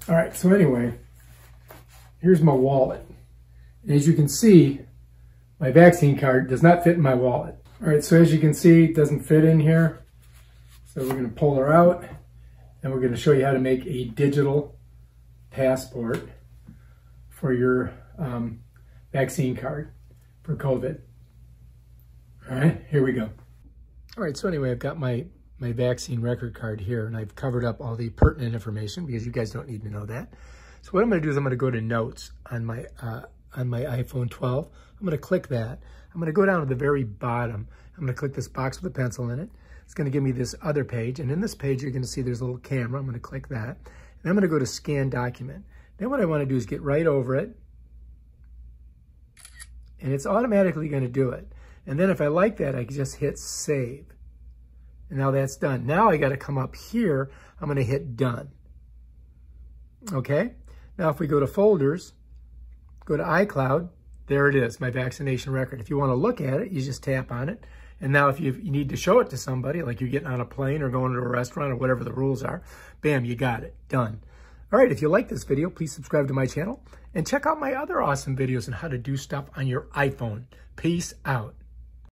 All right, so anyway, here's my wallet. And as you can see, my vaccine card does not fit in my wallet. All right, so as you can see, it doesn't fit in here. So we're going to pull her out, and we're going to show you how to make a digital passport for your vaccine card for COVID. All right, here we go. All right, so anyway, I've got my vaccine record card here, and I've covered up all the pertinent information because you guys don't need to know that. So what I'm going to do is I'm going to go to Notes on my iPhone 12. I'm going to click that. I'm going to go down to the very bottom. I'm going to click this box with a pencil in it. It's going to give me this other page, and in this page you're going to see there's a little camera. I'm going to click that, and I'm going to go to Scan Document. Then what I want to do is get right over it, and it's automatically going to do it. And then if I like that, I can just hit Save. And now that's done. Now I got to come up here. I'm going to hit Done. Okay? Now if we go to Folders, go to iCloud, there it is, my vaccination record. If you want to look at it, you just tap on it. And now if you need to show it to somebody, like you're getting on a plane or going to a restaurant or whatever the rules are, bam, you got it. Done. All right, if you like this video, please subscribe to my channel and check out my other awesome videos on how to do stuff on your iPhone. Peace out.